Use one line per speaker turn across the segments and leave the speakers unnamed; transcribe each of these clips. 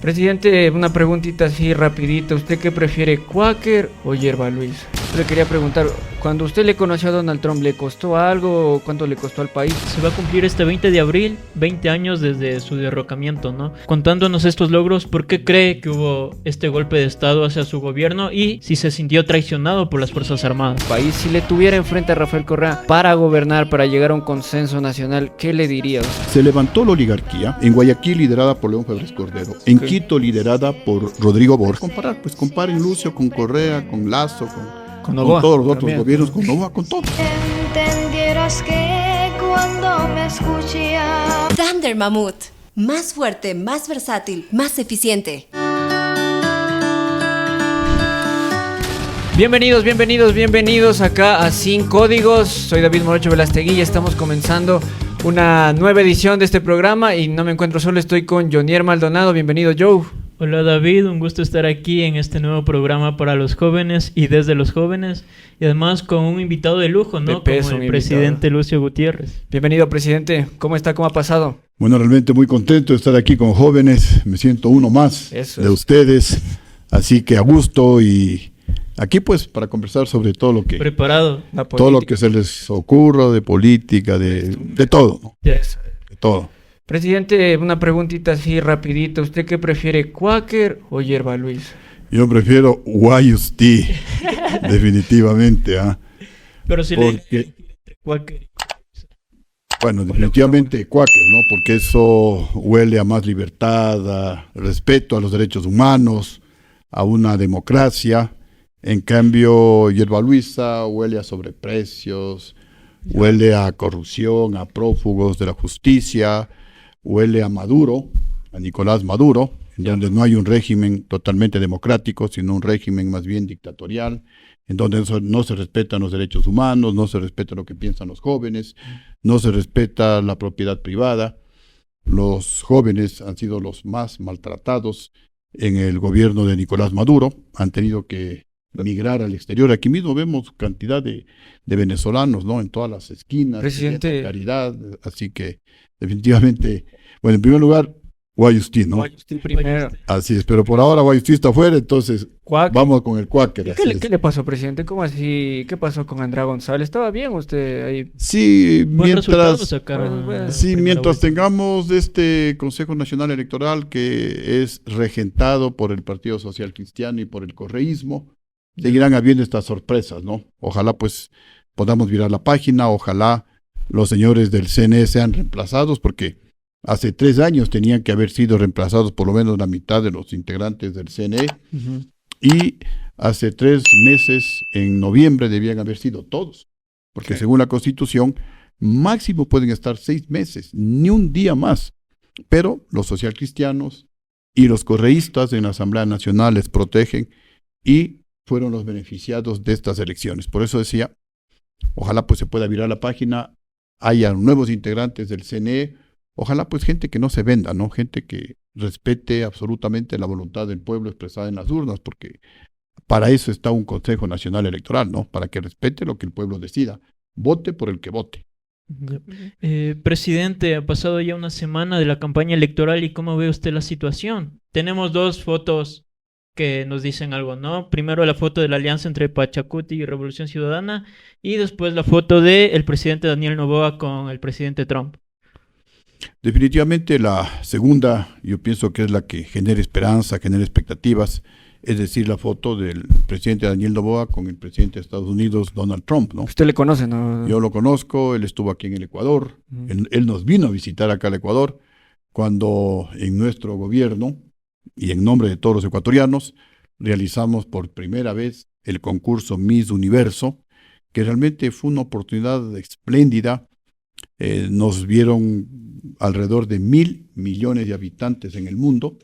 Presidente, una preguntita así rapidita. ¿Usted qué prefiere, Quaker o Yerba Luis? Le quería preguntar, cuando usted le conoció a Donald Trump, ¿le costó algo o cuánto le costó al país?
Se va a cumplir este 20 de abril, 20 años desde su derrocamiento, ¿no? Contándonos estos logros, ¿por qué cree que hubo este golpe de estado hacia su gobierno y si se sintió traicionado por las Fuerzas Armadas?
País, si le tuviera enfrente a Rafael Correa para gobernar, para llegar a un consenso nacional, ¿qué le diría?
Se levantó la oligarquía, en Guayaquil liderada por León Febres Cordero, en Quito liderada por Rodrigo Borges. Comparen Lucio con Correa, con Lazo, con todos los otros gobiernos, con Novoa, con todo.
Entendieras que cuando me escuchas.
Thunder Mamut, más fuerte, más versátil, más eficiente.
Bienvenidos acá a Sin Códigos. Soy David Morocho Velastegui y estamos comenzando una nueva edición de este programa y no me encuentro solo, estoy con Jonier Maldonado. Bienvenido, Joe.
Hola David, un gusto estar aquí en este nuevo programa para los jóvenes y desde los jóvenes y además con un invitado de lujo, ¿no? Como el presidente Lucio Gutiérrez.
Bienvenido, presidente. ¿Cómo está? ¿Cómo ha pasado?
Bueno, realmente muy contento de estar aquí con jóvenes. Me siento uno más de ustedes, así que a gusto y aquí pues para conversar sobre todo lo que
preparado,
todo lo que se les ocurra de política, de todo, ¿no?
Yes.
De todo.
Presidente, una preguntita así rapidita. ¿Usted qué prefiere, Quaker o Yerba Luis?
Yo prefiero Guayus Tea, definitivamente.
Pero si
porque,
Quaker.
Bueno, definitivamente Quaker, ¿no? Porque eso huele a más libertad, a respeto a los derechos humanos, a una democracia. En cambio, Yerba Luisa huele a sobreprecios, huele a corrupción, a prófugos de la justicia, huele a Maduro, a Nicolás Maduro, en donde no hay un régimen totalmente democrático, sino un régimen más bien dictatorial, en donde no se respetan los derechos humanos, no se respeta lo que piensan los jóvenes, no se respeta la propiedad privada. Los jóvenes han sido los más maltratados en el gobierno de Nicolás Maduro, han tenido que migrar al exterior. Aquí mismo vemos cantidad de venezolanos, ¿no? En todas las esquinas,
presidente,
caridad, así que definitivamente, bueno, en primer lugar, Guayus Tea, ¿no?
Guayus Tea primero.
Así es, pero por ahora Guayus Tea está afuera, entonces vamos con el Quaker.
¿Qué le pasó, presidente? ¿Cómo así? ¿Qué pasó con Andrea González? ¿Estaba bien usted ahí?
Sí, mientras
mientras
tengamos este Consejo Nacional Electoral que es regentado por el Partido Social Cristiano y por el correísmo, seguirán habiendo estas sorpresas, ¿no? Ojalá pues podamos virar la página, ojalá los señores del CNE sean reemplazados, porque hace 3 años tenían que haber sido reemplazados por lo menos la mitad de los integrantes del CNE, y hace 3 meses, en noviembre, debían haber sido todos, porque según la Constitución, máximo pueden estar 6 meses, ni un día más, pero los socialcristianos y los correístas en la Asamblea Nacional les protegen y fueron los beneficiados de estas elecciones. Por eso decía, ojalá pues se pueda virar la página, haya nuevos integrantes del CNE, ojalá pues gente que no se venda, ¿no? Gente que respete absolutamente la voluntad del pueblo expresada en las urnas, porque para eso está un Consejo Nacional Electoral, ¿no? Para que respete lo que el pueblo decida, vote por el que vote.
Presidente, ha pasado ya una semana de la campaña electoral y ¿cómo ve usted la situación? Tenemos 2 fotos que nos dicen algo, ¿no? Primero la foto de la alianza entre Pachacuti y Revolución Ciudadana y después la foto del presidente Daniel Noboa con el presidente Trump.
Definitivamente la segunda, yo pienso que es la que genera esperanza, genera expectativas, es decir, la foto del presidente Daniel Noboa con el presidente de Estados Unidos, Donald Trump, ¿no?
¿Usted le conoce, no?
Yo lo conozco, él estuvo aquí en el Ecuador, él nos vino a visitar acá al Ecuador, cuando en nuestro gobierno y en nombre de todos los ecuatorianos realizamos por primera vez el concurso Miss Universo, que realmente fue una oportunidad espléndida. Nos vieron alrededor de 1.000 millones de habitantes en el mundo,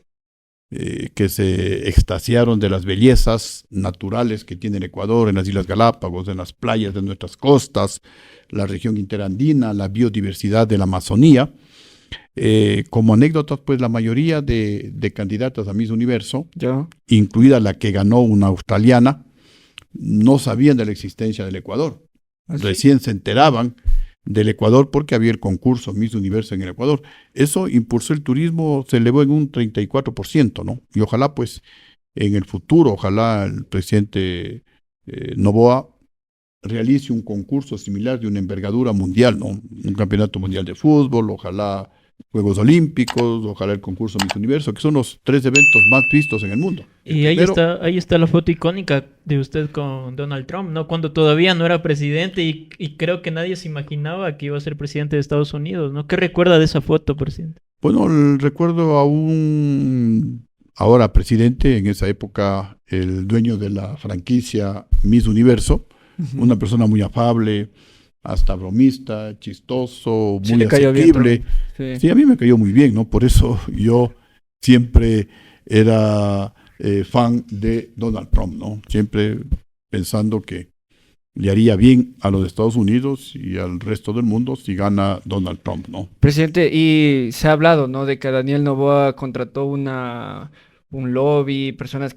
que se extasiaron de las bellezas naturales que tiene el Ecuador en las Islas Galápagos, en las playas de nuestras costas, la región interandina, la biodiversidad de la Amazonía. Como anécdota, pues la mayoría de candidatas a Miss Universo, incluida la que ganó una australiana, no sabían de la existencia del Ecuador. ¿Ah, sí? Recién se enteraban del Ecuador porque había el concurso Miss Universo en el Ecuador. Eso impulsó el turismo, se elevó en un 34%, ¿no? Y ojalá pues en el futuro, ojalá el presidente Noboa realice un concurso similar de una envergadura mundial, ¿no? Un campeonato mundial de fútbol, ojalá Juegos Olímpicos, ojalá el concurso Miss Universo, que son los 3 eventos más vistos en el mundo.
Y ahí está la foto icónica de usted con Donald Trump, ¿no? Cuando todavía no era presidente y creo que nadie se imaginaba que iba a ser presidente de Estados Unidos, ¿no? ¿Qué recuerda de esa foto, presidente?
Bueno, recuerdo a un ahora presidente, en esa época el dueño de la franquicia Miss Universo, una persona muy afable, hasta bromista, chistoso,
Sí,
muy
le cayó bien,
asequible.
Trump.
Sí, a mí me cayó muy bien, ¿no? Por eso yo siempre era fan de Donald Trump, ¿no? Siempre pensando que le haría bien a los Estados Unidos y al resto del mundo si gana Donald Trump, ¿no?
Presidente, y se ha hablado, ¿no? De que Daniel Noboa contrató un lobby, personas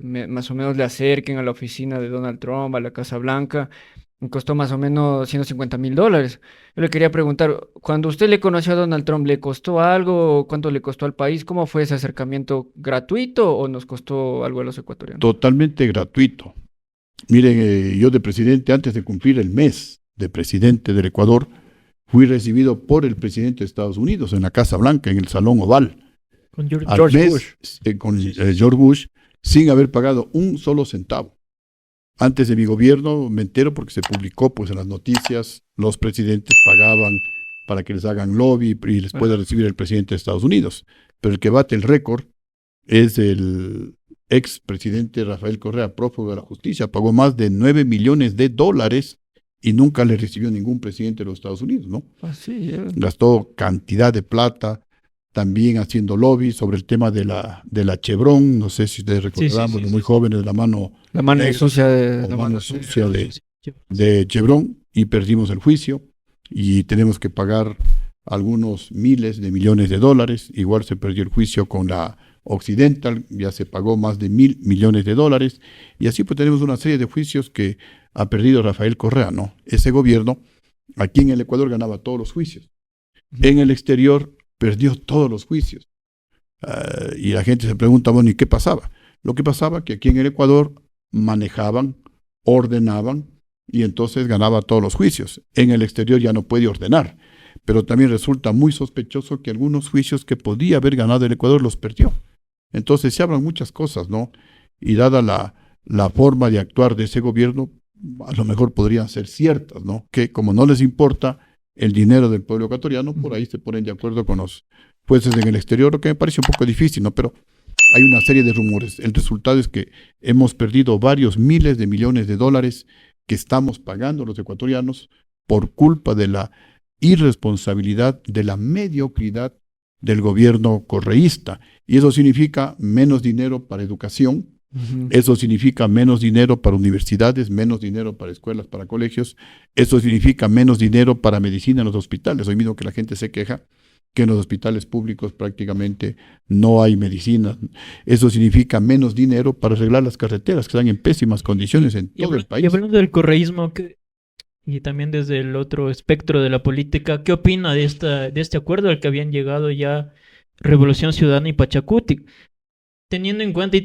más o menos le acerquen a la oficina de Donald Trump, a la Casa Blanca. Costó más o menos $150,000. Yo le quería preguntar, cuando usted le conoció a Donald Trump, ¿le costó algo? ¿Cuánto le costó al país? ¿Cómo fue ese acercamiento? ¿Gratuito o nos costó algo a los ecuatorianos?
Totalmente gratuito. Miren, yo de presidente, antes de cumplir el mes de presidente del Ecuador, fui recibido por el presidente de Estados Unidos en la Casa Blanca, en el Salón Oval.
Con George
Al
George
mes,
Bush.
con George Bush, sin haber pagado un solo centavo. Antes de mi gobierno, me entero porque se publicó pues en las noticias, los presidentes pagaban para que les hagan lobby y les pueda recibir el presidente de Estados Unidos. Pero el que bate el récord es el ex presidente Rafael Correa, prófugo de la justicia, pagó más de $9 millones y nunca le recibió ningún presidente de los Estados Unidos, ¿no?
Así,
Gastó cantidad de plata, también haciendo lobby sobre el tema de la Chevron, no sé si ustedes recordarán,
sí,
muy jóvenes, la mano
la sucia
o
de
mano sucia de Chevron, y perdimos el juicio y tenemos que pagar algunos miles de millones de dólares. Igual se perdió el juicio con la Occidental, ya se pagó más de $1,000 millones, y así pues tenemos una serie de juicios que ha perdido Rafael Correa, ¿no? Ese gobierno aquí en el Ecuador ganaba todos los juicios, en el exterior perdió todos los juicios. Y la gente se pregunta, bueno, ¿y qué pasaba? Lo que pasaba que aquí en el Ecuador manejaban, ordenaban, y entonces ganaba todos los juicios. En el exterior ya no puede ordenar, pero también resulta muy sospechoso que algunos juicios que podía haber ganado el Ecuador los perdió. Entonces se hablan muchas cosas, ¿no? Y dada la forma de actuar de ese gobierno, a lo mejor podrían ser ciertas, ¿no? Que como no les importa el dinero del pueblo ecuatoriano, por ahí se ponen de acuerdo con los jueces en el exterior, lo que me parece un poco difícil, ¿no? Pero hay una serie de rumores. El resultado es que hemos perdido varios miles de millones de dólares que estamos pagando los ecuatorianos por culpa de la irresponsabilidad, de la mediocridad del gobierno correísta. Y eso significa menos dinero para educación, eso significa menos dinero para universidades, menos dinero para escuelas, para colegios, eso significa menos dinero para medicina en los hospitales. Hoy mismo que la gente se queja que en los hospitales públicos prácticamente no hay medicina. Eso significa menos dinero para arreglar las carreteras, que están en pésimas condiciones en todo el país.
Y hablando del correísmo, y también desde el otro espectro de la política, ¿qué opina de este acuerdo al que habían llegado ya Revolución Ciudadana y Pachacuti? Teniendo en cuenta y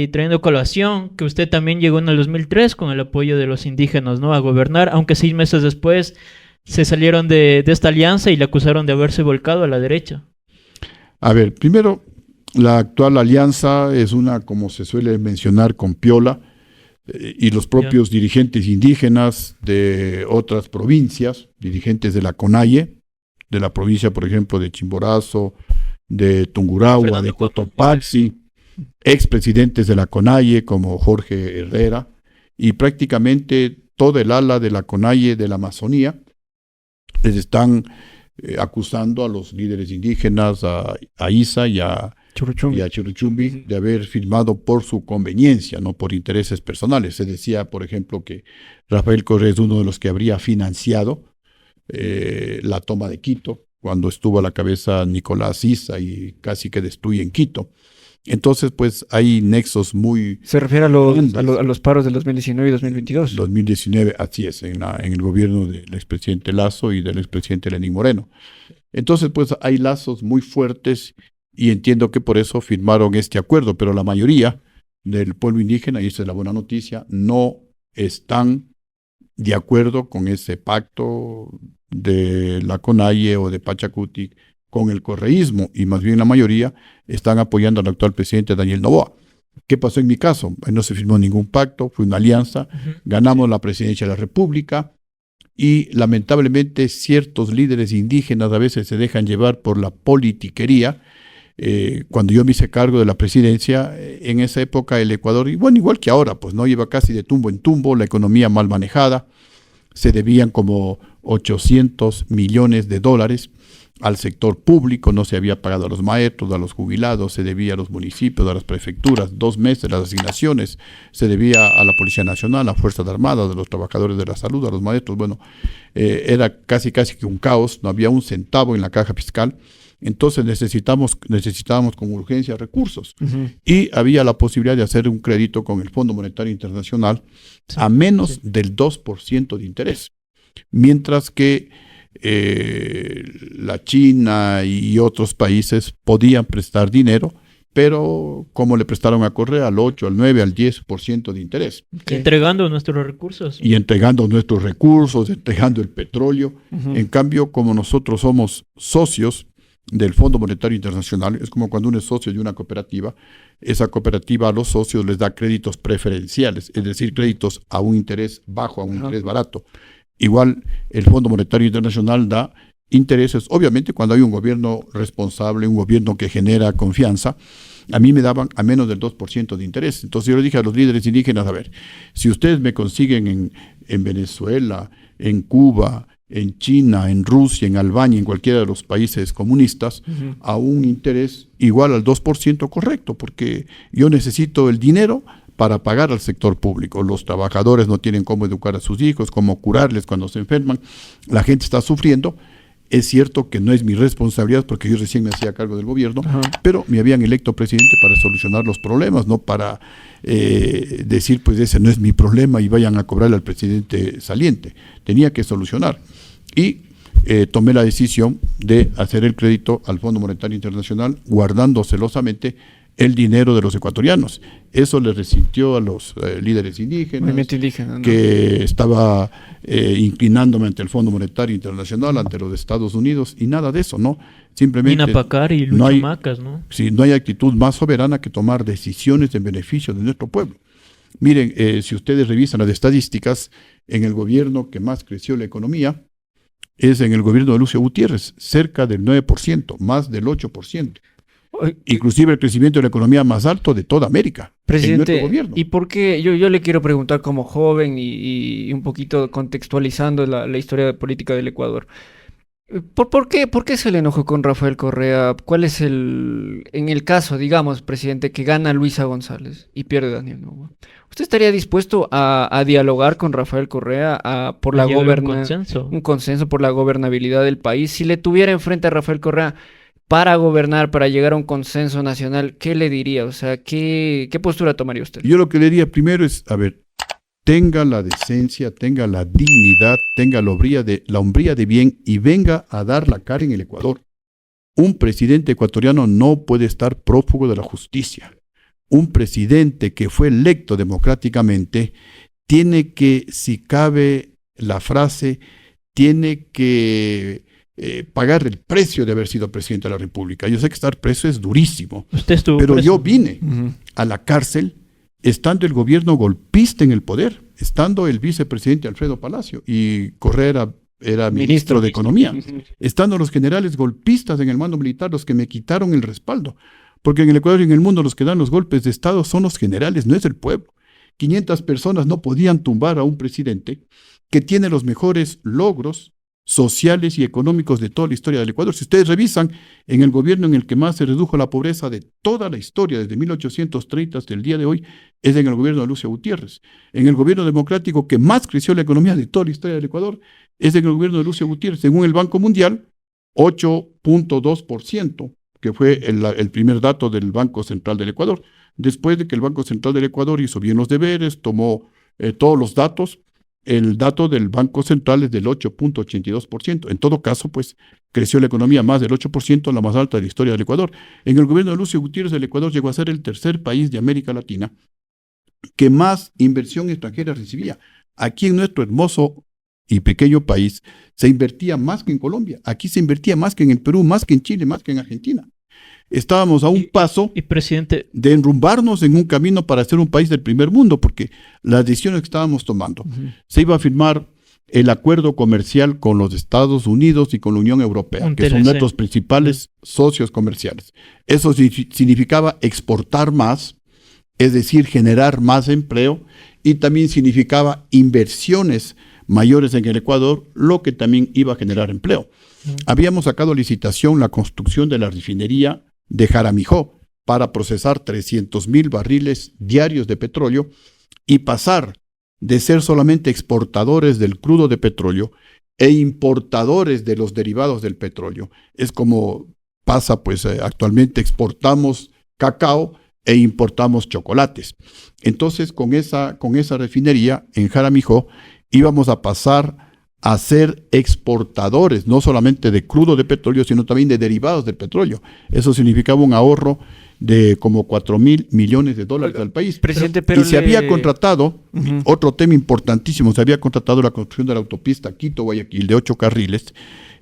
trayendo colación que usted también llegó en el 2003 con el apoyo de los indígenas, ¿no?, a gobernar, aunque 6 meses después se salieron de esta alianza y le acusaron de haberse volcado a la derecha.
A ver, primero, la actual alianza es una, como se suele mencionar, con piola, y los propios dirigentes indígenas de otras provincias, dirigentes de la CONAIE, de la provincia, por ejemplo, de Chimborazo, de Tungurahua, de Cotopaxi, expresidentes de la CONAIE como Jorge Herrera, y prácticamente toda el ala de la CONAIE de la Amazonía les están acusando a los líderes indígenas, a ISA y a Churuchumbi, de haber firmado por su conveniencia, no por intereses personales. Se decía, por ejemplo, que Rafael Correa es uno de los que habría financiado la toma de Quito, cuando estuvo a la cabeza Nicolás Issa y casi que destruyen Quito. Entonces, pues hay nexos muy...
Se refiere a los paros del 2019 y 2022.
2019, así es, en el gobierno del expresidente Lasso y del expresidente Lenín Moreno. Entonces, pues hay lazos muy fuertes y entiendo que por eso firmaron este acuerdo, pero la mayoría del pueblo indígena, y esa es la buena noticia, no están de acuerdo con ese pacto de la CONAIE o de Pachacuti con el correísmo, y más bien la mayoría están apoyando al actual presidente Daniel Noboa. ¿Qué pasó en mi caso? No se firmó ningún pacto, fue una alianza, ganamos la presidencia de la República y lamentablemente ciertos líderes indígenas a veces se dejan llevar por la politiquería. Cuando yo me hice cargo de la presidencia, en esa época el Ecuador, y bueno, igual que ahora, pues no iba casi de tumbo en tumbo, la economía mal manejada, se debían como 800 millones de dólares al sector público, no se había pagado a los maestros, a los jubilados, se debía a los municipios, a las prefecturas, 2 meses las asignaciones, se debía a la Policía Nacional, a Fuerzas Armadas, a los trabajadores de la salud, a los maestros. Bueno, era casi que un caos, no había un centavo en la caja fiscal. Entonces necesitábamos con urgencia recursos. Y había la posibilidad de hacer un crédito con el Fondo Monetario Internacional a menos del 2% de interés. Mientras que la China y otros países podían prestar dinero, pero como le prestaron a Correa al 8, al 9, al 10% de interés.
Entregando nuestros recursos.
Y entregando nuestros recursos, entregando el petróleo. En cambio, como nosotros somos socios del Fondo Monetario Internacional, es como cuando uno es socio de una cooperativa, esa cooperativa a los socios les da créditos preferenciales, es decir, créditos a un interés bajo, a un interés barato. Igual el Fondo Monetario Internacional da intereses, obviamente cuando hay un gobierno responsable, un gobierno que genera confianza. A mí me daban a menos del 2% de interés. Entonces yo le dije a los líderes indígenas, a ver, si ustedes me consiguen en Venezuela, en Cuba, en China, en Rusia, en Albania, en cualquiera de los países comunistas, a un interés igual al 2%, correcto, porque yo necesito el dinero para pagar al sector público. Los trabajadores no tienen cómo educar a sus hijos, cómo curarles cuando se enferman, la gente está sufriendo. Es cierto que no es mi responsabilidad porque yo recién me hacía cargo del gobierno, pero me habían electo presidente para solucionar los problemas, no para decir, pues ese no es mi problema y vayan a cobrarle al presidente saliente. Tenía que solucionar. Y tomé la decisión de hacer el crédito al Fondo Monetario Internacional guardando celosamente el dinero de los ecuatorianos. Eso le resintió a los líderes indígenas,
Movimiento indígena, ¿no?
que estaba inclinándome ante el Fondo Monetario Internacional, ante los Estados Unidos, y nada de eso, ¿no? Simplemente
Minapacar y Luchumacas, ¿no?
Sí, no hay actitud más soberana que tomar decisiones en beneficio de nuestro pueblo. Miren, si ustedes revisan las estadísticas, en el gobierno que más creció la economía es en el gobierno de Lucio Gutiérrez, cerca del 9%, más del 8%. Inclusive el crecimiento de la economía más alto de toda América.
Presidente,
en nuestro gobierno.
¿y por qué? Yo le quiero preguntar como joven y un poquito contextualizando la historia política del Ecuador. ¿Por qué se le enojó con Rafael Correa? ¿Cuál es en el caso, digamos, presidente, que gana Luisa González y pierde Daniel Noboa? ¿Usted estaría dispuesto a dialogar con Rafael Correa por la un consenso por la gobernabilidad del país? Si le tuviera enfrente a Rafael Correa para gobernar, para llegar a un consenso nacional, ¿qué le diría? O sea, ¿qué postura tomaría usted?
Yo lo que le diría primero es, a ver, tenga la decencia, tenga la dignidad, tenga la hombría de bien y venga a dar la cara en el Ecuador. Un presidente ecuatoriano no puede estar prófugo de la justicia. Un presidente que fue electo democráticamente tiene que, si cabe la frase, tiene que pagar el precio de haber sido presidente de la República. Yo sé que estar preso es durísimo, pero yo vine a la cárcel estando el gobierno golpista en el poder, estando el vicepresidente Alfredo Palacio y Correa era ministro de Economía, estando los generales golpistas en el mando militar, los que me quitaron el respaldo, porque en el Ecuador y en el mundo los que dan los golpes de Estado son los generales, no es el pueblo. 500 personas no podían tumbar a un presidente que tiene los mejores logros sociales y económicos de toda la historia del Ecuador. Si ustedes revisan, en el gobierno en el que más se redujo la pobreza de toda la historia, desde 1830 hasta el día de hoy, es en el gobierno de Lucio Gutiérrez. En el gobierno democrático que más creció la economía de toda la historia del Ecuador, es en el gobierno de Lucio Gutiérrez. Según el Banco Mundial, 8.2%. que fue el primer dato del Banco Central del Ecuador. Después de que el Banco Central del Ecuador hizo bien los deberes, tomó todos los datos, el dato del Banco Central es del 8.82%. En todo caso, pues, creció la economía más del 8%, la más alta de la historia del Ecuador. En el gobierno de Lucio Gutiérrez, el Ecuador llegó a ser el tercer país de América Latina que más inversión extranjera recibía. Aquí en nuestro hermoso y pequeño país se invertía más que en Colombia. Aquí se invertía más que en el Perú, más que en Chile, más que en Argentina. Estábamos a un paso
Y presidente,
de enrumbarnos en un camino para ser un país del primer mundo, porque las decisiones que estábamos tomando, se iba a firmar el acuerdo comercial con los Estados Unidos y con la Unión Europea,
Un
que son
TLC.
nuestros principales socios comerciales. Eso significaba exportar más, es decir, generar más empleo, y también significaba inversiones mayores en el Ecuador, lo que también iba a generar empleo. Habíamos sacado a licitación la construcción de la refinería de Jaramijó para procesar 300,000 barriles diarios de petróleo y pasar de ser solamente exportadores del crudo de petróleo e importadores de los derivados del petróleo. Es como pasa, pues actualmente exportamos cacao e importamos chocolates. Entonces, con esa refinería en Jaramijó íbamos a pasar a ser exportadores, no solamente de crudo de petróleo, sino también de derivados del petróleo. Eso significaba un ahorro de como 4,000 millones de dólares al país.
Presidente, pero
y se había contratado, otro tema importantísimo, se había contratado la construcción de la autopista Quito-Guayaquil de 8 carriles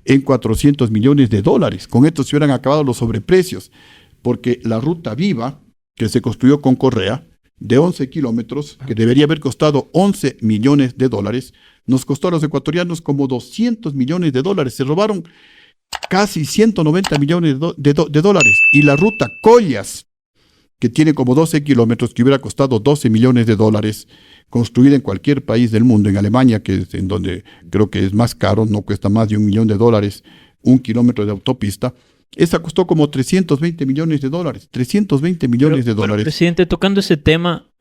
en 400 millones de dólares. Con esto se hubieran acabado los sobreprecios, porque la ruta viva que se construyó con Correa, de 11 kilómetros, que debería haber costado 11 millones de dólares, nos costó a los ecuatorianos como 200 millones de dólares. Se robaron casi 190 millones de dólares. Y la ruta Collas, que tiene como 12 kilómetros, que hubiera costado 12 millones de dólares, construida en cualquier país del mundo, en Alemania, que es en donde creo que es más caro, no cuesta más de $1 millón, un kilómetro de autopista. Esa costó como 320 millones de dólares. 320 millones de dólares.
presidente, tocando ese tema,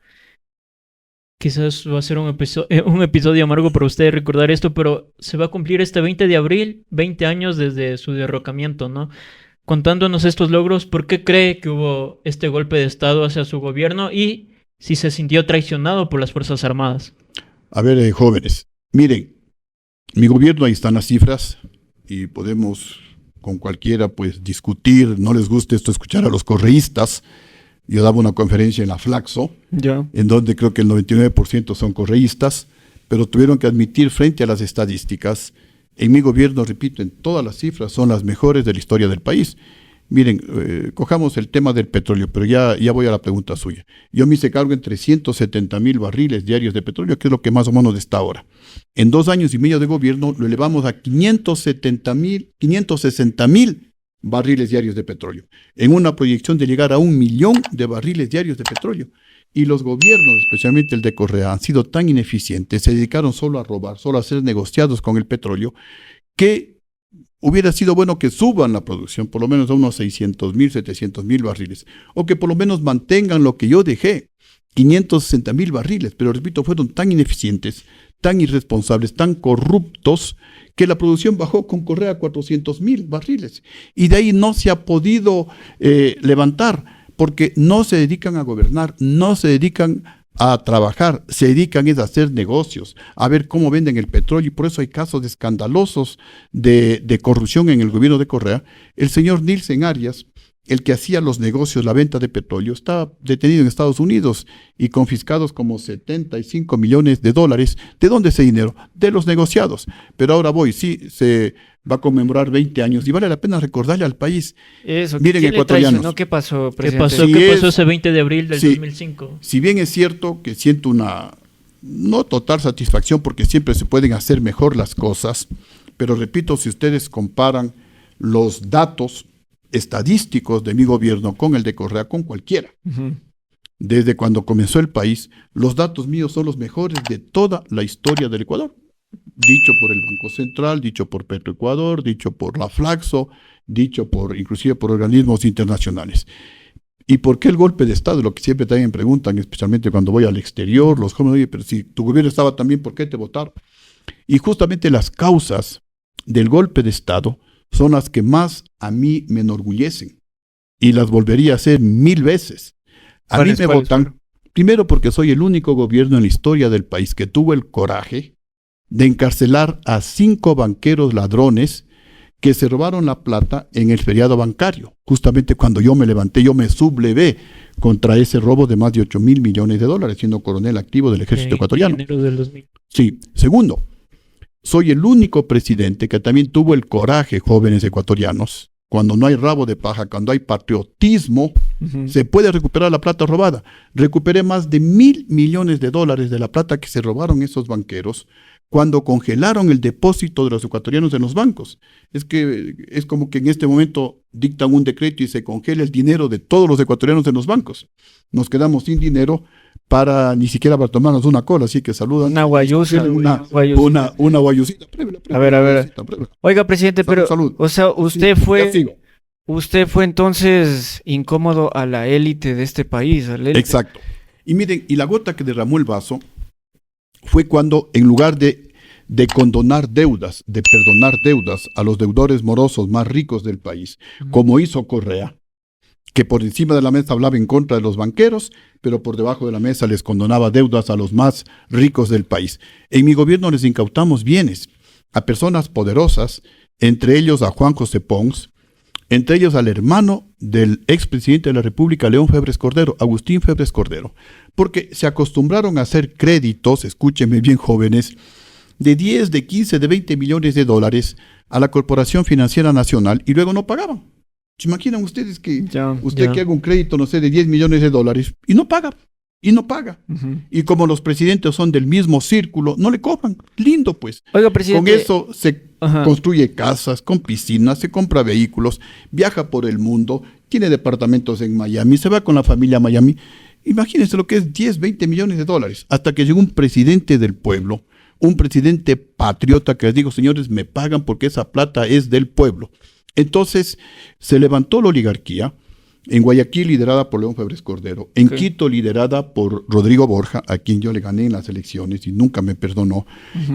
quizás va a ser un episodio amargo para usted recordar esto, pero se va a cumplir este 20 de abril, 20 años desde su derrocamiento, ¿no? Contándonos estos logros, ¿por qué cree que hubo este golpe de Estado hacia su gobierno y si se sintió traicionado por las Fuerzas Armadas?
A ver, jóvenes, miren, mi gobierno, ahí están las cifras y podemos con cualquiera pues discutir, no les guste esto escuchar a los correístas. Yo daba una conferencia en la Flaxo, en donde creo que el 99% son correístas, pero tuvieron que admitir frente a las estadísticas, en mi gobierno, repito, en todas las cifras son las mejores de la historia del país. Miren, cojamos el tema del petróleo, pero ya voy a la pregunta suya. Yo me hice cargo en 370,000 barriles diarios de petróleo, que es lo que más o menos está ahora. En 2 años y medio de gobierno lo elevamos a 560,000 barriles diarios de petróleo, en una proyección de llegar a 1 millón de barriles diarios de petróleo. Y los gobiernos, especialmente el de Correa, han sido tan ineficientes, se dedicaron solo a robar, solo a hacer negociados con el petróleo, que hubiera sido bueno que suban la producción, por lo menos a unos 600,000, 700,000 barriles, o que por lo menos mantengan lo que yo dejé, 560,000 barriles, pero repito, fueron tan ineficientes, tan irresponsables, tan corruptos, que la producción bajó con Correa a 400,000 barriles. Y de ahí no se ha podido levantar, porque no se dedican a gobernar, no se dedican a trabajar, se dedican a hacer negocios, a ver cómo venden el petróleo, y por eso hay casos escandalosos de corrupción en el gobierno de Correa. El señor Nielsen Arias, el que hacía los negocios, la venta de petróleo, está detenido en Estados Unidos y confiscados como 75 millones de dólares. ¿De dónde ese dinero? De los negociados. Pero ahora sí, se va a conmemorar 20 años y vale la pena recordarle al país.
Eso,
Miren,
¿quién le
ecuatorianos.
traicionó? ¿Qué pasó,
¿Qué
presidente?
pasó?
Sí,
¿Qué pasó ese 20 de abril del
sí.
2005?
Si bien es cierto que siento una no total satisfacción, porque siempre se pueden hacer mejor las cosas, pero repito, si ustedes comparan los datos estadísticos de mi gobierno con el de Correa, con cualquiera, desde cuando comenzó el país, los datos míos son los mejores de toda la historia del Ecuador, dicho por el Banco Central, dicho por Petroecuador, dicho por la Flaxo, dicho inclusive por organismos internacionales. ¿Y por qué el golpe de Estado? Lo que siempre también preguntan, especialmente cuando voy al exterior, los jóvenes, oye, pero si tu gobierno estaba también, ¿por qué te votaron? Y justamente las causas del golpe de Estado son las que más a mí me enorgullecen. y las volvería a hacer 1000 veces. A mí
¿Cuáles,
me
cuáles
votan,
fueron?
primero porque soy el único gobierno en la historia del país que tuvo el coraje de encarcelar a 5 banqueros ladrones que se robaron la plata en el feriado bancario. Justamente cuando yo me levanté, yo me sublevé contra ese robo de más de 8.000 millones de dólares, siendo coronel activo del ejército ecuatoriano.
En enero del 2000.
Sí. Segundo, soy el único presidente que también tuvo el coraje, jóvenes ecuatorianos, cuando no hay rabo de paja, cuando hay patriotismo, se puede recuperar la plata robada. Recuperé más de 1.000 millones de dólares de la plata que se robaron esos banqueros cuando congelaron el depósito de los ecuatorianos en los bancos. Es que es como que en este momento dictan un decreto y se congela el dinero de todos los ecuatorianos en los bancos. Nos quedamos sin dinero para ni siquiera para tomarnos una cola, así que saludan.
Una guayusa.
Una guayusita.
A ver. Oiga, presidente, pero,
Salud.
o sea, usted
Sí,
fue...
ya sigo.
Usted fue entonces incómodo a la élite de este país. A la élite.
Exacto. Y miren, y la gota que derramó el vaso fue cuando, en lugar de condonar deudas, de perdonar deudas a los deudores morosos más ricos del país, como hizo Correa, que por encima de la mesa hablaba en contra de los banqueros, pero por debajo de la mesa les condonaba deudas a los más ricos del país. En mi gobierno les incautamos bienes a personas poderosas, entre ellos a Juan José Pons, entre ellos al hermano del expresidente de la República, León Febres Cordero, Agustín Febres Cordero, porque se acostumbraron a hacer créditos, escúchenme bien jóvenes, de 10, de 15, de 20 millones de dólares a la Corporación Financiera Nacional y luego no pagaban. ¿Se imaginan ustedes que que haga un crédito, no sé, de 10 millones de dólares y no paga? Y no paga. Y como los presidentes son del mismo círculo, no le cobran. Lindo, pues.
Oiga, presidente.
Con eso se construye casas, con piscinas, se compra vehículos, viaja por el mundo, tiene departamentos en Miami, se va con la familia a Miami. Imagínense lo que es 10, 20 millones de dólares. Hasta que llegó un presidente del pueblo, un presidente patriota que les digo, señores, me pagan porque esa plata es del pueblo. Entonces se levantó la oligarquía, en Guayaquil liderada por León Febres Cordero, en Quito liderada por Rodrigo Borja, a quien yo le gané en las elecciones y nunca me perdonó,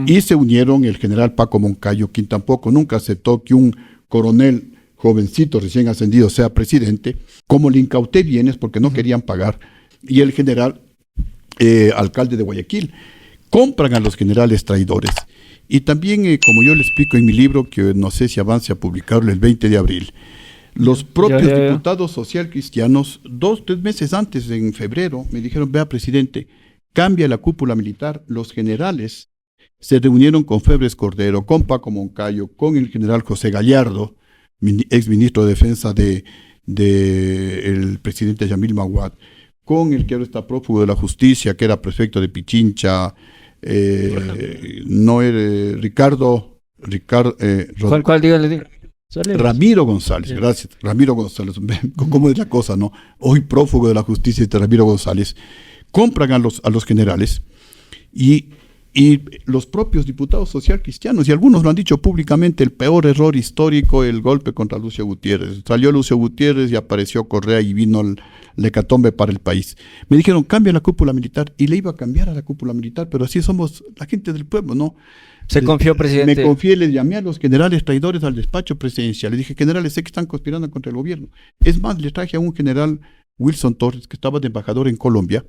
y se unieron el general Paco Moncayo, quien tampoco nunca aceptó que un coronel jovencito recién ascendido sea presidente, como le incauté bienes porque no querían pagar, y el general alcalde de Guayaquil. Compran a los generales traidores. Y también, como yo le explico en mi libro, que no sé si avance a publicarlo el 20 de abril, los propios diputados social cristianos, 2, 3 meses antes, en febrero, me dijeron, vea, presidente, cambia la cúpula militar. Los generales se reunieron con Febres Cordero, con Paco Moncayo, con el general José Gallardo, ex ministro de Defensa del presidente Yamil Maguad, con el que ahora está prófugo de la justicia, que era prefecto de Pichincha, Ricardo.
¿Cuál? Dígale.
Ramiro González, gracias. Ramiro González, ¿cómo es la cosa, no? Hoy prófugo de la justicia de Ramiro González. Compran a los generales y los propios diputados social cristianos, y algunos lo han dicho públicamente, el peor error histórico, el golpe contra Lucio Gutiérrez. Salió Lucio Gutiérrez y apareció Correa y vino el hecatombe para el país. Me dijeron, cambia la cúpula militar, y le iba a cambiar a la cúpula militar, pero así somos la gente del pueblo, ¿no?
Se confió, presidente.
Me confié, les llamé a los generales traidores al despacho presidencial. Les dije, generales, sé que están conspirando contra el gobierno. Es más, le traje a un general, Wilson Torres, que estaba de embajador en Colombia,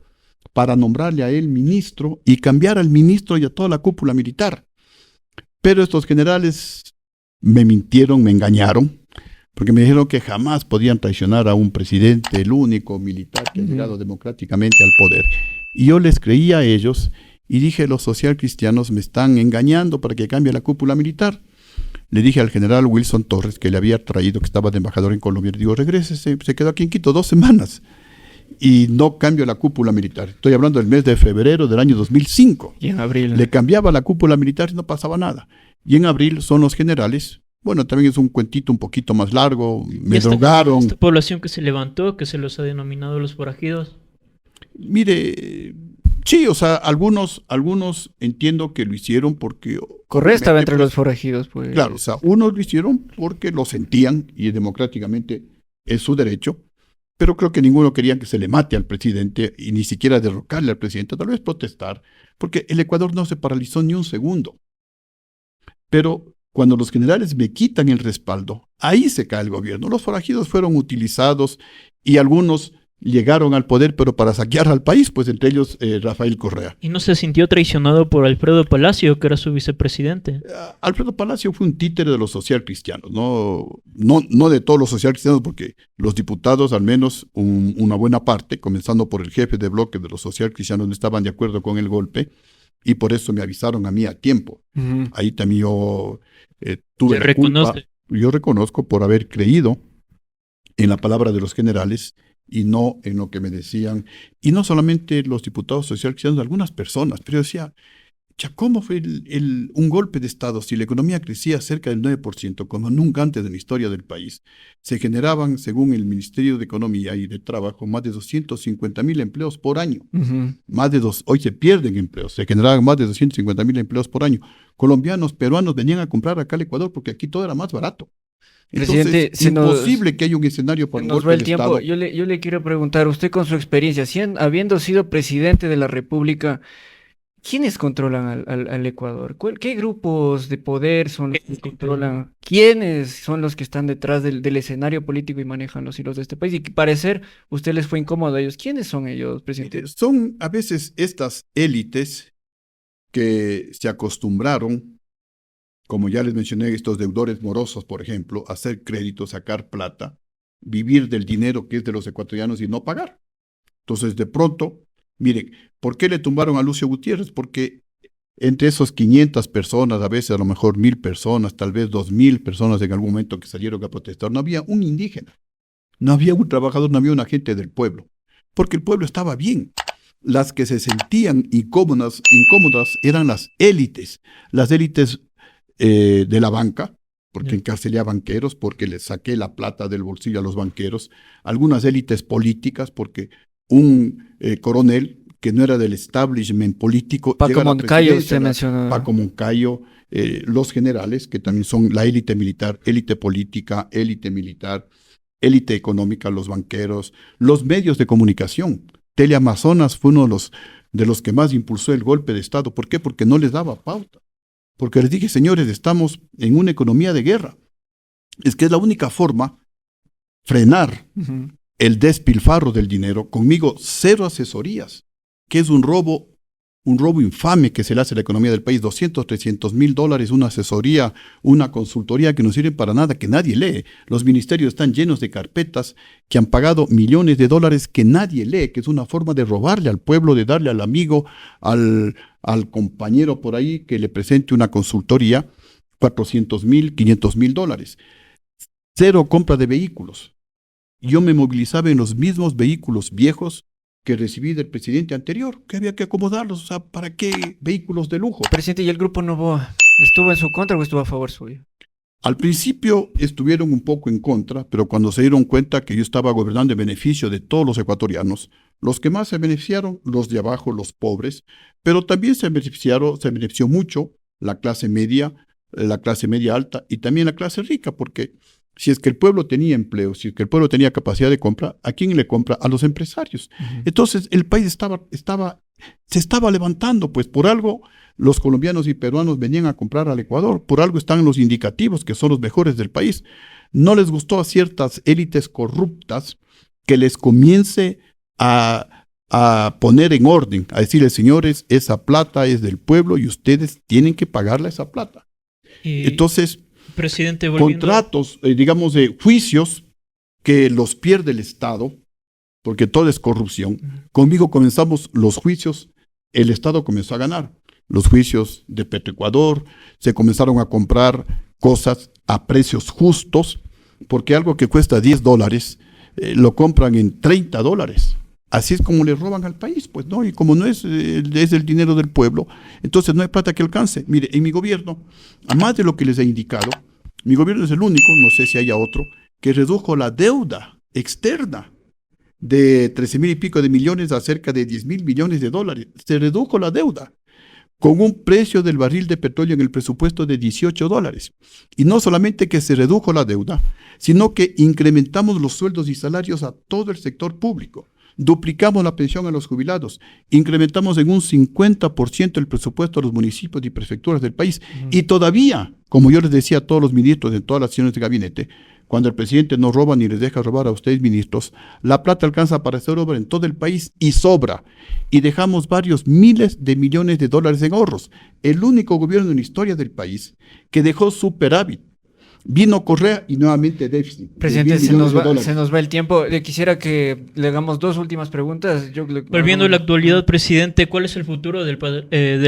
para nombrarle a él ministro y cambiar al ministro y a toda la cúpula militar. Pero estos generales me mintieron, me engañaron, porque me dijeron que jamás podían traicionar a un presidente, el único militar que ha llegado democráticamente al poder. Y yo les creí a ellos y dije, los socialcristianos me están engañando para que cambie la cúpula militar. Le dije al general Wilson Torres, que le había traído, que estaba de embajador en Colombia, le digo, regrésese, se quedó aquí en Quito 2 semanas. Y no cambio la cúpula militar. Estoy hablando del mes de febrero del año 2005.
Y en abril.
Le cambiaba la cúpula militar y no pasaba nada. Y en abril son los generales. Bueno, también es un cuentito un poquito más largo. Me drogaron.
Esta población que se levantó, que se los ha denominado los forajidos.
Mire, sí, o sea, algunos entiendo que lo hicieron porque...
Correa estaba entre los forajidos, pues.
Claro, o sea, unos lo hicieron porque lo sentían y democráticamente es su derecho. Pero creo que ninguno quería que se le mate al presidente y ni siquiera derrocarle al presidente, tal vez protestar, porque el Ecuador no se paralizó ni un segundo. Pero Cuando los generales me quitan el respaldo, ahí se cae el gobierno. Los forajidos fueron utilizados y algunos llegaron al poder, pero para saquear al país, pues entre ellos Rafael Correa.
¿Y no se sintió traicionado por Alfredo Palacio, que era su vicepresidente?
Alfredo Palacio fue un títere de los socialcristianos, no de todos los socialcristianos, porque los diputados, al menos una buena parte, comenzando por el jefe de bloque de los socialcristianos, no estaban de acuerdo con el golpe, y por eso me avisaron a mí a tiempo. Ahí también yo tuve la culpa. Yo reconozco por haber creído en la palabra de los generales y no en lo que me decían. Y no solamente los diputados socialcristianos, algunas personas, pero yo decía, ¿cómo fue un golpe de Estado si la economía crecía cerca del 9%, como nunca antes en la historia del país? Se generaban, según el Ministerio de Economía y de Trabajo, más de 250,000 empleos por año. Hoy se pierden empleos, se generaban más de 250,000 empleos por año. Colombianos, peruanos venían a comprar acá al Ecuador porque aquí todo era más barato. Entonces, es imposible que haya un escenario para un golpe de Estado.
Yo le quiero preguntar, usted con su experiencia, habiendo sido presidente de la República, ¿quiénes controlan al Ecuador? ¿Qué grupos de poder son los que controlan? ¿Quiénes son los que están detrás del escenario político y manejan los hilos de este país? Y que parecer usted les fue incómodo a ellos. ¿Quiénes son ellos, presidente?
Son a veces estas élites que se acostumbraron, como ya les mencioné, estos deudores morosos, por ejemplo, hacer créditos, sacar plata, vivir del dinero que es de los ecuatorianos y no pagar. Entonces, de pronto, miren, ¿por qué le tumbaron a Lucio Gutiérrez? Porque entre esos 500 personas, a veces a lo mejor 1,000 personas, tal vez 2,000 personas en algún momento que salieron a protestar, no había un indígena, no había un trabajador, no había un agente del pueblo, porque el pueblo estaba bien. Las que se sentían incómodas eran las élites de la banca, porque encarcelé a banqueros, porque les saqué la plata del bolsillo a los banqueros, algunas élites políticas, porque un coronel que no era del establishment político.
Paco Moncayo, usted mencionó.
Paco Moncayo, los generales, que también son la élite militar, élite política, élite militar, élite económica, los banqueros, los medios de comunicación. Teleamazonas fue uno de los que más impulsó el golpe de Estado. ¿Por qué? Porque no les daba pauta. Porque les dije, señores, estamos en una economía de guerra. Es que es la única forma frenar el despilfarro del dinero. Conmigo, 0 asesorías, que es un robo infame que se le hace a la economía del país. 200, 300,000 dólares, una asesoría, una consultoría que no sirve para nada, que nadie lee. Los ministerios están llenos de carpetas que han pagado millones de dólares que nadie lee, que es una forma de robarle al pueblo, de darle al amigo, al compañero por ahí que le presente una consultoría, 400,000, 500,000 dólares. 0 compra de vehículos. Yo me movilizaba en los mismos vehículos viejos que recibí del presidente anterior, que había que acomodarlos. O sea, ¿para qué vehículos de lujo?
Presidente, ¿y el grupo Noboa estuvo en su contra o estuvo a favor suyo?
Al principio estuvieron un poco en contra, pero cuando se dieron cuenta que yo estaba gobernando en beneficio de todos los ecuatorianos, los que más se beneficiaron, los de abajo, los pobres, pero también se benefició mucho la clase media alta y también la clase rica, porque si es que el pueblo tenía empleo, si es que el pueblo tenía capacidad de compra, ¿a quién le compra? A los empresarios. Entonces el país se estaba levantando, pues por algo los colombianos y peruanos venían a comprar al Ecuador, por algo están los indicativos que son los mejores del país. No les gustó a ciertas élites corruptas que les comience a poner en orden, a decirles, señores, esa plata es del pueblo y ustedes tienen que pagarle esa plata. Entonces,
presidente,
contratos, digamos, de juicios que los pierde el Estado, porque todo es corrupción. Conmigo comenzamos los juicios, el Estado comenzó a ganar. Los juicios de Petroecuador, se comenzaron a comprar cosas a precios justos, porque algo que cuesta $10, lo compran en $30. Así es como le roban al país, pues, ¿no? Y como no es el dinero del pueblo, entonces no hay plata que alcance. Mire, en mi gobierno, a más de lo que les he indicado, mi gobierno es el único, no sé si haya otro, que redujo la deuda externa de 13,000 y pico de millones a cerca de 10,000 millones de dólares. Se redujo la deuda con un precio del barril de petróleo en el presupuesto de $18. Y no solamente que se redujo la deuda, sino que incrementamos los sueldos y salarios a todo el sector público. duplicamos la pensión a los jubilados, incrementamos en un 50% el presupuesto a los municipios y prefecturas del país. Y todavía, como yo les decía a todos los ministros en todas las sesiones de gabinete, cuando el presidente no roba ni les deja robar a ustedes, ministros, la plata alcanza para hacer obra en todo el país y sobra. Y dejamos varios miles de millones de dólares en ahorros. El único gobierno en la historia del país que dejó superávit. Vino Correa y nuevamente déficit.
Presidente, se nos va el tiempo. Le quisiera que le hagamos dos últimas preguntas.
Volviendo a la actualidad, presidente, ¿cuál es el futuro del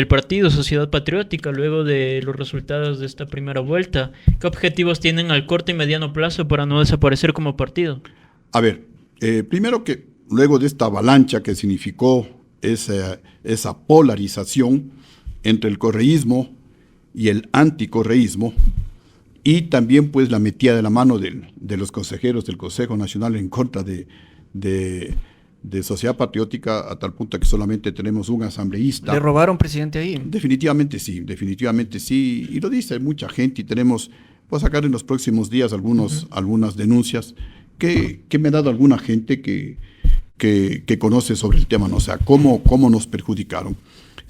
partido Sociedad Patriótica luego de los resultados de esta primera vuelta? ¿Qué objetivos tienen al corto y mediano plazo para no desaparecer como partido?
A ver, primero que luego de esta avalancha que significó esa polarización entre el correísmo y el anticorreísmo, y también pues la metida de la mano de los consejeros del Consejo Nacional en contra de Sociedad Patriótica, a tal punto que solamente tenemos un asambleísta.
¿Le robaron, presidente, ahí?
Definitivamente sí, y lo dice mucha gente, y tenemos, voy a sacar en los próximos días algunas denuncias que me ha dado alguna gente que conoce sobre el tema, ¿no? O sea, cómo nos perjudicaron.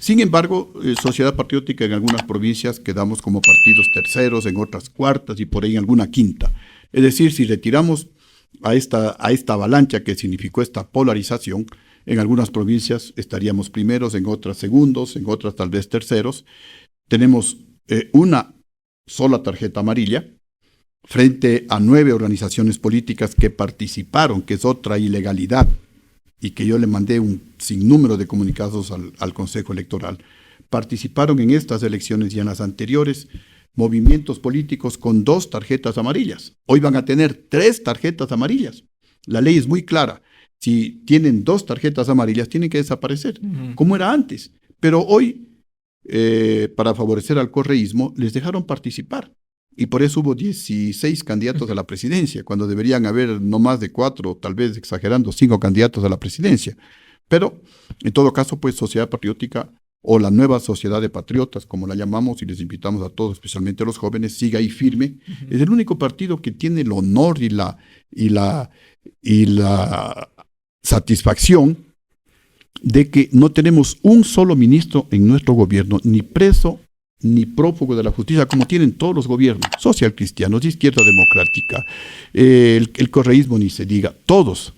Sin embargo, Sociedad Patriótica en algunas provincias quedamos como partidos terceros, en otras cuartas y por ahí en alguna quinta. Es decir, si retiramos a esta avalancha que significó esta polarización, en algunas provincias estaríamos primeros, en otras segundos, en otras tal vez terceros. Tenemos una sola tarjeta amarilla frente a 9 organizaciones políticas que participaron, que es otra ilegalidad, y que yo le mandé un sinnúmero de comunicados al Consejo Electoral. Participaron en estas elecciones y en las anteriores movimientos políticos con 2 tarjetas amarillas. Hoy van a tener 3 tarjetas amarillas. La ley es muy clara. Si tienen 2 tarjetas amarillas, tienen que desaparecer, como era antes. Pero hoy, para favorecer al correísmo, les dejaron participar. Y por eso hubo 16 candidatos a la presidencia, cuando deberían haber no más de 4, tal vez exagerando, 5 candidatos a la presidencia. Pero, en todo caso, pues Sociedad Patriótica, o la nueva Sociedad de Patriotas, como la llamamos, y les invitamos a todos, especialmente a los jóvenes, sigue ahí firme. Es el único partido que tiene el honor y la satisfacción de que no tenemos un solo ministro en nuestro gobierno, ni preso, ni prófugo de la justicia, como tienen todos los gobiernos, social cristianos, de izquierda democrática, el correísmo ni se diga, todos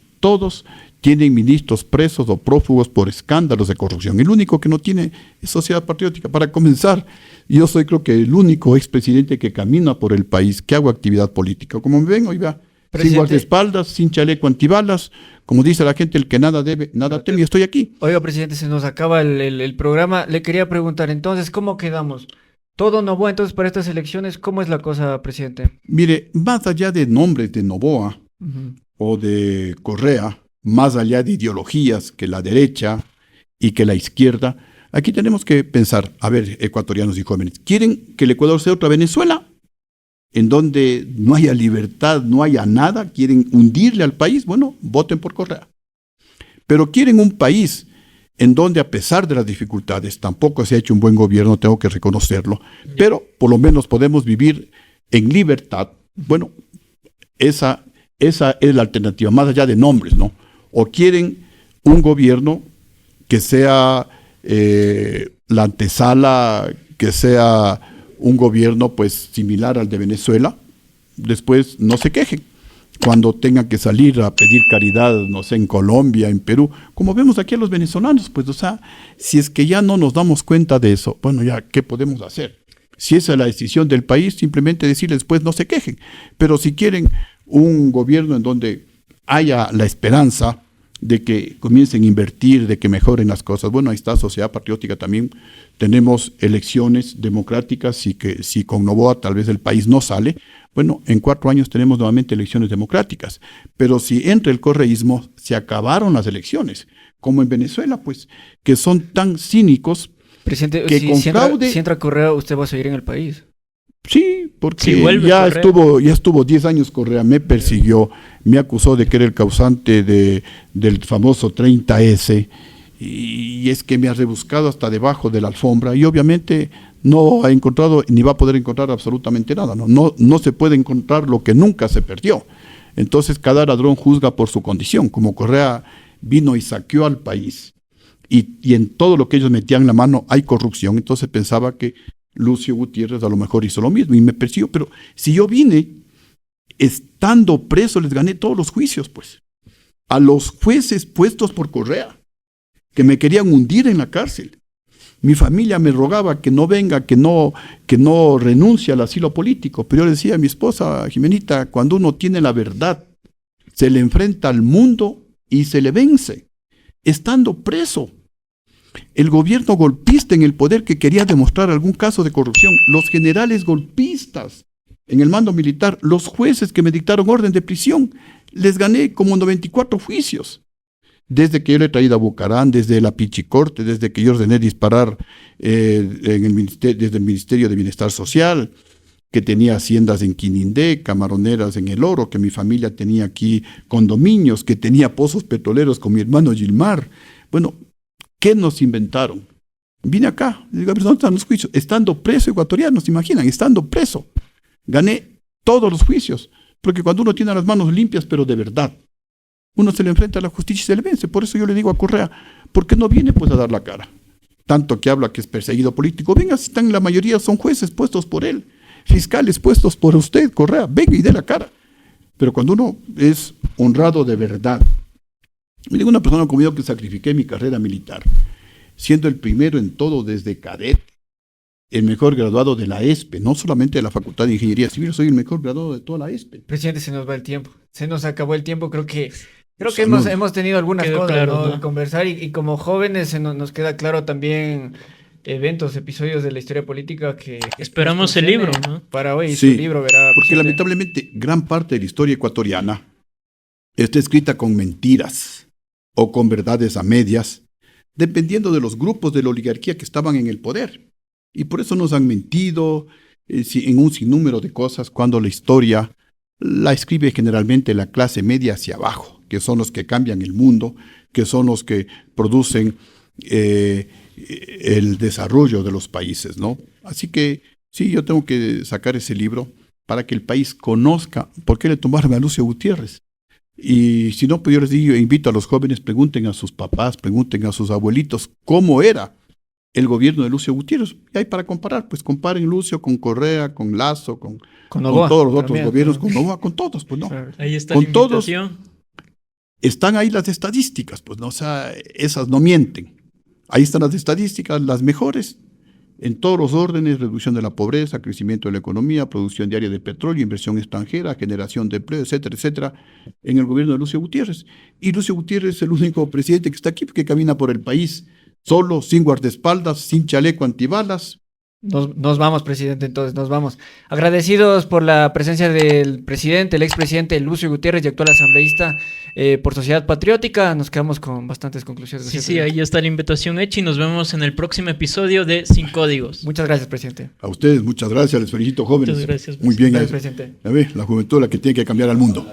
tienen ministros presos o prófugos por escándalos de corrupción. El único que no tiene es Sociedad Patriótica. Para comenzar, yo soy creo que el único expresidente que camina por el país, que hago actividad política. Como me ven, oiga, sin guardaespaldas, sin chaleco antibalas, como dice la gente, el que nada debe, nada teme, y estoy aquí.
Oiga, presidente, se nos acaba el programa. Le quería preguntar entonces, ¿cómo quedamos? ¿Todo Novoa entonces para estas elecciones? ¿Cómo es la cosa, presidente?
Mire, más allá de nombres de Novoa o de Correa, más allá de ideologías que la derecha y que la izquierda, aquí tenemos que pensar, a ver, ecuatorianos y jóvenes, ¿quieren que el Ecuador sea otra Venezuela? En donde no haya libertad, no haya nada, quieren hundirle al país, bueno, voten por Correa. Pero quieren un país en donde, a pesar de las dificultades, tampoco se ha hecho un buen gobierno, tengo que reconocerlo, pero por lo menos podemos vivir en libertad. Bueno, esa es la alternativa, más allá de nombres, ¿no? O quieren un gobierno que sea la antesala, que sea un gobierno pues similar al de Venezuela, después no se quejen cuando tengan que salir a pedir caridad, no sé, en Colombia, en Perú, como vemos aquí a los venezolanos, pues, o sea, si es que ya no nos damos cuenta de eso, bueno, ya, ¿qué podemos hacer? Si esa es la decisión del país, simplemente decirles, pues, no se quejen, pero si quieren un gobierno en donde haya la esperanza de que comiencen a invertir, de que mejoren las cosas. Bueno, ahí está Sociedad Patriótica también. Tenemos elecciones democráticas y que si con Novoa tal vez el país no sale, bueno, en 4 años tenemos nuevamente elecciones democráticas. Pero si entra el correísmo, se acabaron las elecciones, como en Venezuela, pues, que son tan cínicos.
Presidente,
que con fraude...
si entra Correa, ¿usted va a seguir en el país?
Sí, porque
si
ya estuvo 10 años Correa, me persiguió, me acusó de que era el causante del famoso 30S, y es que me ha rebuscado hasta debajo de la alfombra, y obviamente no ha encontrado, ni va a poder encontrar absolutamente nada, no se puede encontrar lo que nunca se perdió. Entonces cada ladrón juzga por su condición, como Correa vino y saqueó al país. Y en todo lo que ellos metían la mano hay corrupción. Entonces pensaba que Lucio Gutiérrez a lo mejor hizo lo mismo y me persiguió. Pero si yo vine, estando preso, les gané todos los juicios, pues. A los jueces puestos por Correa, que me querían hundir en la cárcel. Mi familia me rogaba que no venga, que no renuncie al asilo político. Pero yo le decía a mi esposa, Jimenita, cuando uno tiene la verdad, se le enfrenta al mundo y se le vence, estando preso. El gobierno golpista en el poder que quería demostrar algún caso de corrupción, los generales golpistas en el mando militar, los jueces que me dictaron orden de prisión, les gané como 94 juicios. Desde que yo le he traído a Bucarán, desde la Pichicorte, desde que yo ordené disparar desde el Ministerio de Bienestar Social, que tenía haciendas en Quinindé, camaroneras en El Oro, que mi familia tenía aquí condominios, que tenía pozos petroleros con mi hermano Gilmar. Bueno, ¿qué nos inventaron? Vine acá, digo, ¿dónde están los juicios? Estando preso ecuatoriano, ¿se imaginan? Estando preso. Gané todos los juicios, porque cuando uno tiene las manos limpias, pero de verdad, uno se le enfrenta a la justicia y se le vence. Por eso yo le digo a Correa, ¿por qué no viene pues a dar la cara? Tanto que habla que es perseguido político. Venga, si están la mayoría son jueces puestos por él, fiscales puestos por usted, Correa, venga y dé la cara. Pero cuando uno es honrado de verdad, me digo una persona como yo que sacrifiqué mi carrera militar, siendo el primero en todo desde cadete, el mejor graduado de la ESPE, no solamente de la Facultad de Ingeniería Civil, soy el mejor graduado de toda la ESPE.
Presidente, se nos va el tiempo. Se nos acabó el tiempo. Creo que
Salud.
hemos tenido algunas
Quedó
cosas,
claro,
¿no?
¿no?
Conversar y como jóvenes nos queda claro también eventos, episodios de la historia política que
Esperamos el
concierne
libro, ¿no?
Para hoy,
Sí,
su libro, ¿verdad?
Porque
presidente?
lamentablemente gran parte de la historia ecuatoriana está escrita con mentiras o con verdades a medias, dependiendo de los grupos de la oligarquía que estaban en el poder. Y por eso nos han mentido en un sinnúmero de cosas cuando la historia la escribe generalmente la clase media hacia abajo, que son los que cambian el mundo, que son los que producen el desarrollo de los países, ¿no? Así que sí, yo tengo que sacar ese libro para que el país conozca por qué le tomaron a Lucio Gutiérrez. Y si no, pues yo les digo, invito a los jóvenes, pregunten a sus papás, pregunten a sus abuelitos cómo era el gobierno de Lucio Gutiérrez. Y hay para comparar, pues comparen Lucio con Correa, con Lazo, con
Noboa,
todos los otros
también,
gobiernos,
¿no?
con Noboa, con todos, pues no.
Claro.
Ahí está
Con
la
todos.
invitación.
Están ahí las estadísticas, pues no, o sea, esas no mienten. Ahí están las estadísticas, las mejores, en todos los órdenes: reducción de la pobreza, crecimiento de la economía, producción diaria de petróleo, inversión extranjera, generación de empleo, etcétera, etcétera, en el gobierno de Lucio Gutiérrez. Y Lucio Gutiérrez es el único presidente que está aquí, que camina por el país solo, sin guardaespaldas, sin chaleco antibalas.
Nos vamos, presidente, entonces nos vamos. Agradecidos por la presencia del presidente, el expresidente Lucio Gutiérrez y actual asambleísta por Sociedad Patriótica. Nos quedamos con bastantes conclusiones.
Sí,
Gracias,
sí,
presidente.
ahí está la invitación hecha y nos vemos en el próximo episodio de Sin Códigos.
Muchas gracias, presidente.
A ustedes, muchas gracias, les felicito, jóvenes.
Muchas gracias,
Muy bien,
Gracias, presidente.
ya ve, la juventud es la que tiene que cambiar al mundo.